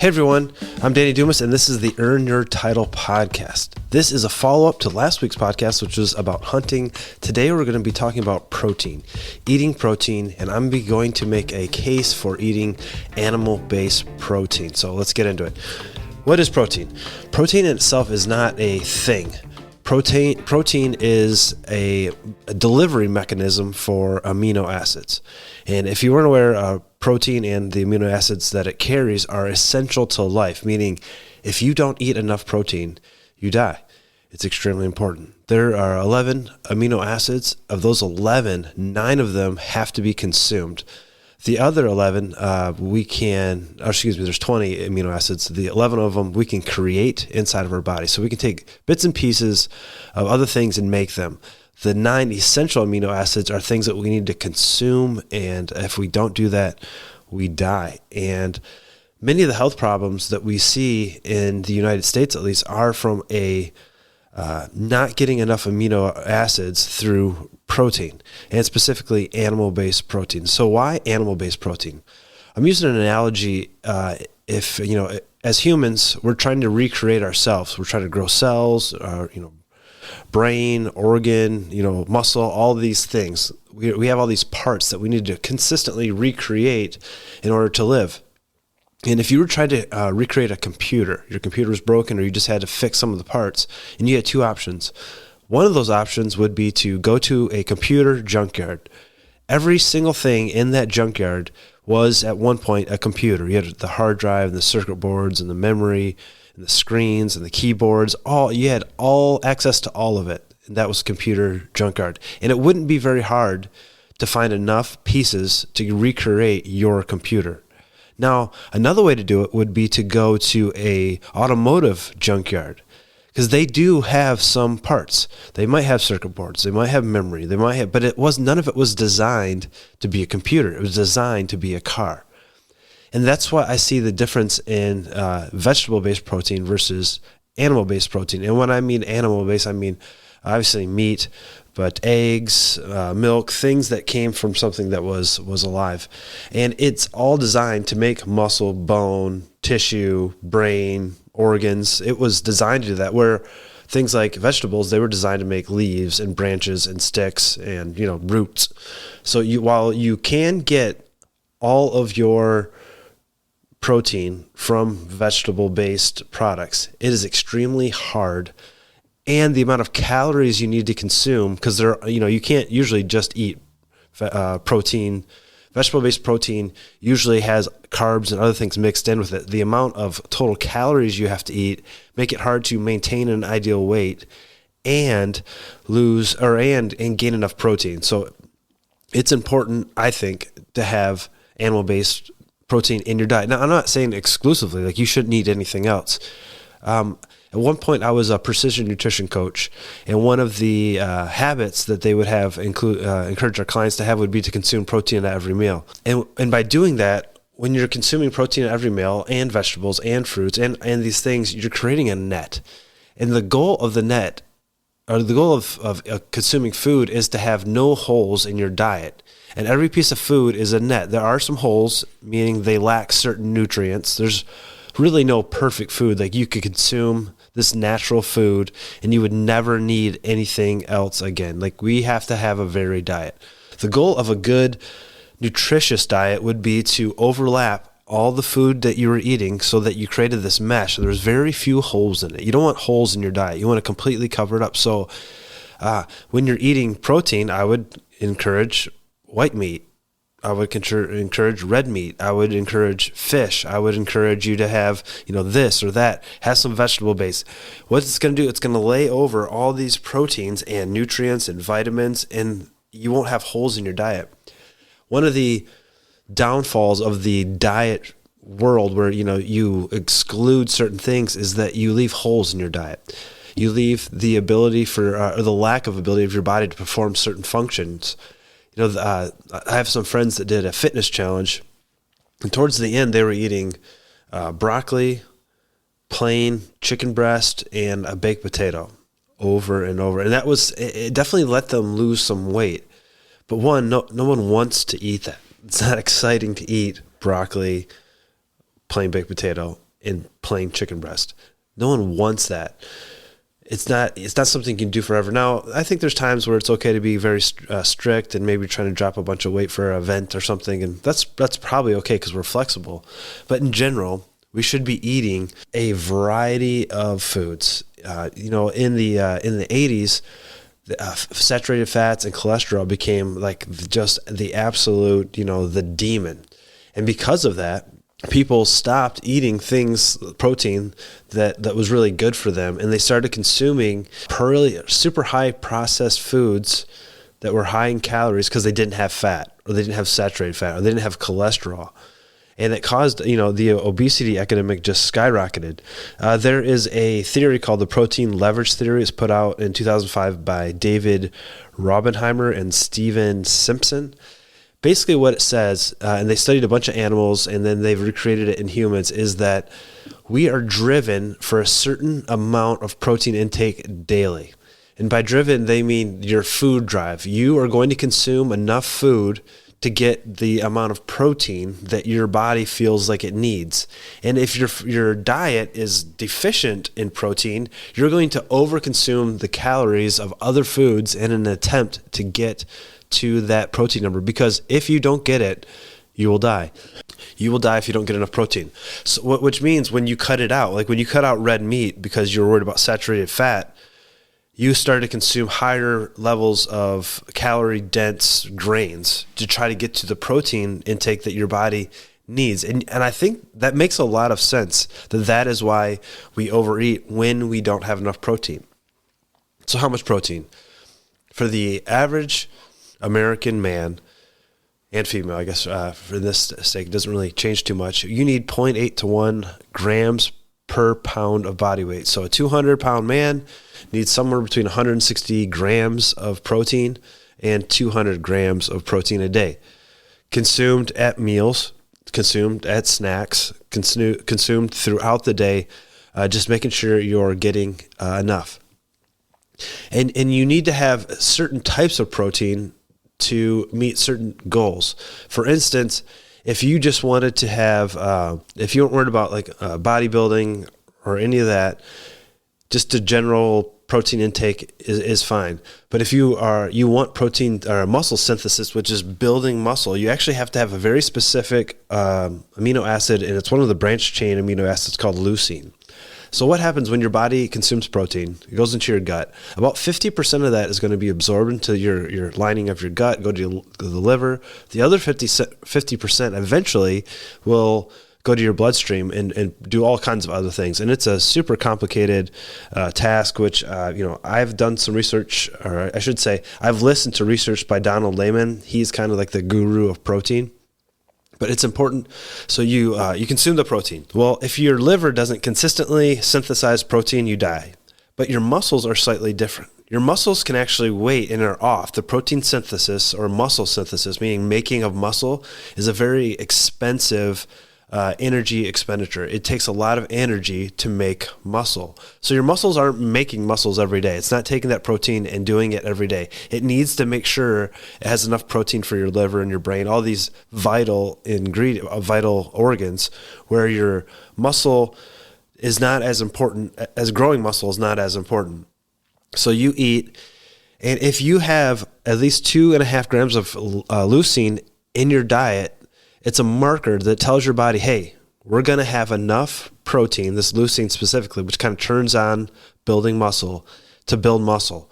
Hey everyone, I'm Danny Dumas, and this is the Earn Your Title podcast. This is a follow-up to last week's podcast, which was about hunting. Today we're going to be talking about protein, eating protein, and I'm going to make a case for eating animal-based protein. So let's get into it. What is protein? Protein in itself is not a thing. Protein is a delivery mechanism for amino acids. And if you weren't aware, protein and the amino acids that it carries are essential to life, meaning if you don't eat enough protein, you die. It's extremely important. There are 11 amino acids. Of those 11, 9 of them have to be consumed. The other 11, there's 20 amino acids. The 11 of them we can create inside of our body. So we can take bits and pieces of other things and make them. The 9 essential amino acids are things that we need to consume, and if we don't do that, we die. And many of the health problems that we see in the United States, at least, are from not getting enough amino acids through protein, and specifically animal-based protein. So why animal-based protein? I'm using an analogy. As humans, we're trying to recreate ourselves. We're trying to grow cells, brain, organ, muscle, all these things. We have all these parts that we need to consistently recreate in order to live. And if you were trying to recreate a computer, your computer was broken or you just had to fix some of the parts, and you had two options. One of those options would be to go to a computer junkyard. Every single thing in that junkyard was at one point a computer. You had the hard drive and the circuit boards and the memory and the screens and the keyboards. You had all access to all of it. And that was computer junkyard. And it wouldn't be very hard to find enough pieces to recreate your computer. Now, another way to do it would be to go to a automotive junkyard, because they do have some parts. They might have circuit boards, they might have memory, but none of it was designed to be a computer. It was designed to be a car. And that's why I see the difference in vegetable-based protein versus animal-based protein. And when I mean animal-based, I mean obviously meat, but eggs, milk, things that came from something that was alive. And it's all designed to make muscle, bone, tissue, brain, organs. It was designed to do that, where things like vegetables, they were designed to make leaves and branches and sticks and roots. So while you can get all of your protein from vegetable-based products, it is extremely hard. And the amount of calories you need to consume, because you can't usually just eat protein. Vegetable-based protein usually has carbs and other things mixed in with it. The amount of total calories you have to eat make it hard to maintain an ideal weight and gain enough protein. So it's important, I think, to have animal-based protein in your diet. Now, I'm not saying exclusively, like you shouldn't eat anything else. At one point, I was a precision nutrition coach, and one of the habits that they would have encourage our clients to have would be to consume protein at every meal. And by doing that, when you're consuming protein at every meal and vegetables and fruits and these things, you're creating a net. And the goal of the net, or the goal of consuming food, is to have no holes in your diet. And every piece of food is a net. There are some holes, meaning they lack certain nutrients. There's really no perfect food. Like you could consume this natural food and you would never need anything else again. Like we have to have a varied diet. The goal of a good, nutritious diet would be to overlap all the food that you were eating so that you created this mesh. There's very few holes in it. You don't want holes in your diet. You want to completely cover it up. So when you're eating protein, I would encourage white meat. I would encourage red meat. I would encourage fish. I would encourage you to have, this or that. Have some vegetable base. What it's going to do, it's going to lay over all these proteins and nutrients and vitamins, and you won't have holes in your diet. One of the downfalls of the diet world where, you exclude certain things is that you leave holes in your diet. You leave the ability or the lack of ability of your body to perform certain functions. I have some friends that did a fitness challenge, and towards the end, they were eating broccoli, plain chicken breast, and a baked potato over and over. And it definitely let them lose some weight. But no one wants to eat that. It's not exciting to eat broccoli, plain baked potato, in plain chicken breast. No one wants that. It's not something you can do forever. Now, I think there's times where it's okay to be very strict and maybe trying to drop a bunch of weight for an event or something, and that's probably okay because we're flexible. But in general, we should be eating a variety of foods. In the 80s, saturated fats and cholesterol became like just the absolute, the demon. And because of that, people stopped eating protein that was really good for them, and they started consuming super high processed foods that were high in calories because they didn't have fat, or they didn't have saturated fat, or they didn't have cholesterol. And it caused, the obesity epidemic just skyrocketed. There is a theory called the protein leverage theory. It's put out in 2005 by David Robbenheimer and Steven Simpson. Basically what it says, and they studied a bunch of animals and then they've recreated it in humans, is that we are driven for a certain amount of protein intake daily. And by driven, they mean your food drive. You are going to consume enough food to get the amount of protein that your body feels like it needs. And if your diet is deficient in protein, you're going to overconsume the calories of other foods in an attempt to get to that protein number, because if you don't get it, you will die. You will die if you don't get enough protein. So, which means when you cut it out, like when you cut out red meat because you're worried about saturated fat, you start to consume higher levels of calorie-dense grains to try to get to the protein intake that your body needs. And I think that makes a lot of sense, that is why we overeat when we don't have enough protein. So how much protein? For the average American man and female, I guess, for this sake, it doesn't really change too much. You need 0.8 to 1 grams per pound of body weight. So a 200-pound man needs somewhere between 160 grams of protein and 200 grams of protein a day. Consumed at meals, consumed at snacks, consumed throughout the day, just making sure you're getting enough. And you need to have certain types of protein to meet certain goals. For instance, if you just wanted to have, if you weren't worried about like bodybuilding or any of that, just a general protein intake is fine. But if you want protein or muscle synthesis, which is building muscle, you actually have to have a very specific amino acid, and it's one of the branched chain amino acids called leucine. So what happens when your body consumes protein? It goes into your gut. About 50% of that is going to be absorbed into your lining of your gut, go to the liver. The other 50% eventually will go to your bloodstream and do all kinds of other things. And it's a super complicated task, which, I've done some research, or I should say, I've listened to research by Donald Layman. He's kind of like the guru of protein. But it's important. So you consume the protein. Well, if your liver doesn't consistently synthesize protein, you die. But your muscles are slightly different. Your muscles can actually wait and are off. The protein synthesis, or muscle synthesis, meaning making of muscle, is a very expensive energy expenditure. It takes a lot of energy to make muscle. So your muscles aren't making muscles every day. It's not taking that protein and doing it every day. It needs to make sure it has enough protein for your liver and your brain, all these vital organs, where your muscle is not as important, as growing muscle is not as important. So you eat, and if you have at least 2.5 grams of leucine in your diet, it's a marker that tells your body, hey, we're going to have enough protein, this leucine specifically, which kind of turns on building muscle, to build muscle.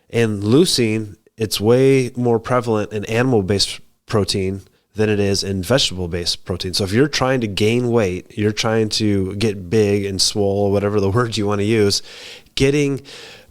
And leucine, it's way more prevalent in animal-based protein than it is in vegetable-based protein. So if you're trying to gain weight, you're trying to get big and swole, whatever the word you want to use, getting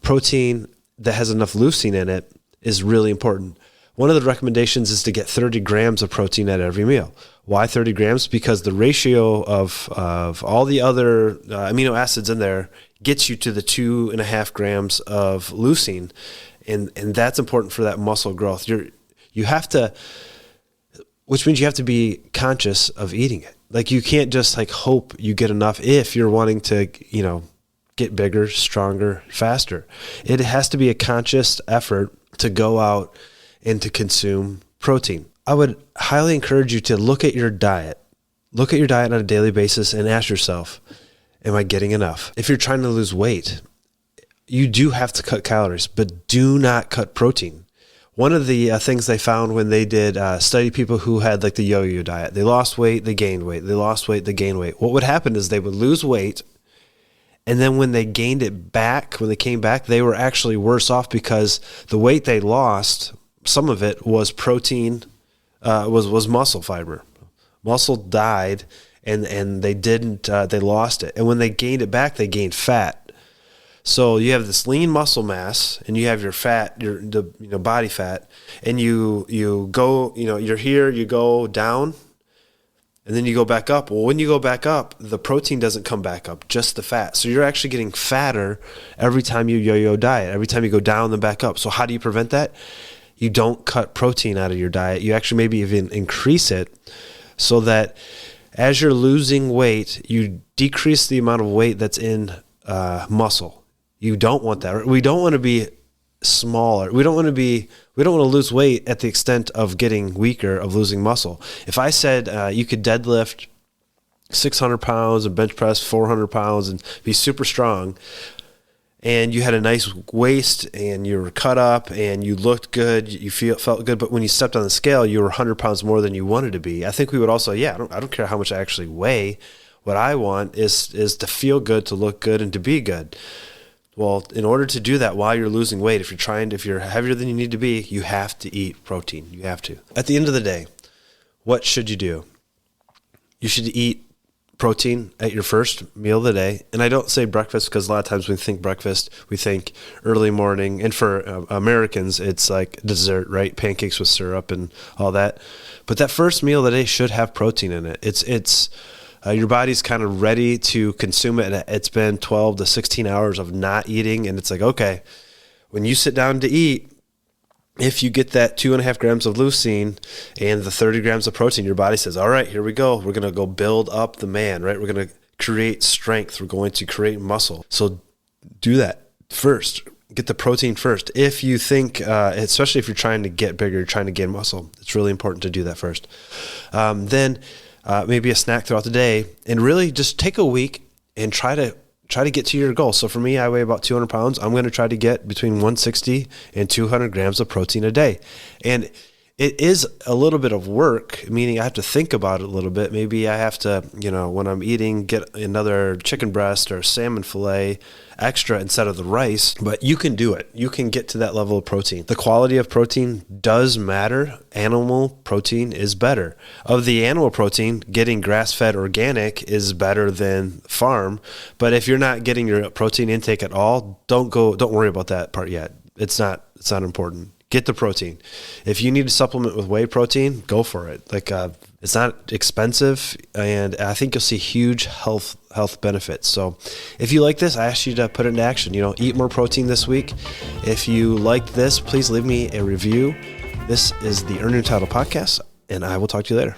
protein that has enough leucine in it is really important. One of the recommendations is to get 30 grams of protein at every meal. Why 30 grams? Because the ratio of all the other amino acids in there gets you to the 2.5 grams of leucine. And that's important for that muscle growth. You have to, which means you have to be conscious of eating it. Like you can't just like hope you get enough if you're wanting to, get bigger, stronger, faster. It has to be a conscious effort to go out and to consume protein. I would highly encourage you to look at your diet look at your diet on a daily basis and ask yourself, am I getting enough? If you're trying to lose weight, you do have to cut calories, but do not cut protein. One of the things they found when they did study people who had like the yo-yo diet, they lost weight, they gained weight, they lost weight, they gained weight. What would happen is they would lose weight, and then when they gained it back, when they came back, they were actually worse off because the weight they lost, some of it was protein, was muscle fiber. Muscle died, and they lost it. And when they gained it back, they gained fat. So you have this lean muscle mass, and you have your fat, your body fat, and you go, you're here, you go down, and then you go back up. Well, when you go back up, the protein doesn't come back up, just the fat. So you're actually getting fatter every time you yo-yo diet, every time you go down and back up. So how do you prevent that? You don't cut protein out of your diet. You actually maybe even increase it so that as you're losing weight, you decrease the amount of weight that's in muscle. You don't want that. We don't want to be smaller. We don't want to lose weight at the extent of getting weaker, of losing muscle. If I said you could deadlift 600 pounds and bench press 400 pounds and be super strong, and you had a nice waist and you were cut up and you looked good, you felt good, but when you stepped on the scale, you were 100 pounds more than you wanted to be. I think we would also, I don't care how much I actually weigh. What I want is to feel good, to look good, and to be good. Well, in order to do that while you're losing weight, if you're heavier than you need to be, you have to eat protein. You have to. At the end of the day, what should you do? You should eat protein at your first meal of the day. And I don't say breakfast because a lot of times when we think breakfast, we think early morning. And for Americans, it's like dessert, right? Pancakes with syrup and all that. But that first meal of the day should have protein in it. It's your body's kind of ready to consume it. And it's been 12 to 16 hours of not eating. And it's like, okay, when you sit down to eat, if you get that 2.5 grams of leucine and the 30 grams of protein, your body says, all right, here we go. We're going to go build up the man, right? We're going to create strength. We're going to create muscle. So do that first. Get the protein first. If you think, especially if you're trying to get bigger, you're trying to gain muscle, it's really important to do that first. Then maybe a snack throughout the day, and really just take a week and try to get to your goal. So for me, I weigh about 200 pounds. I'm going to try to get between 160 and 200 grams of protein a day. And it is a little bit of work, meaning I have to think about it a little bit. Maybe I have to, when I'm eating, get another chicken breast or salmon fillet extra instead of the rice, but you can do it. You can get to that level of protein. The quality of protein does matter. Animal protein is better. Of the animal protein, getting grass-fed organic is better than farm. But if you're not getting your protein intake at all, don't worry about that part yet. It's not important. Get the protein. If you need to supplement with whey protein, go for it. It's not expensive, and I think you'll see huge health benefits. So if you like this, I ask you to put it into action. Eat more protein this week. If you liked this, please leave me a review. This is the Earn Your Title podcast, and I will talk to you later.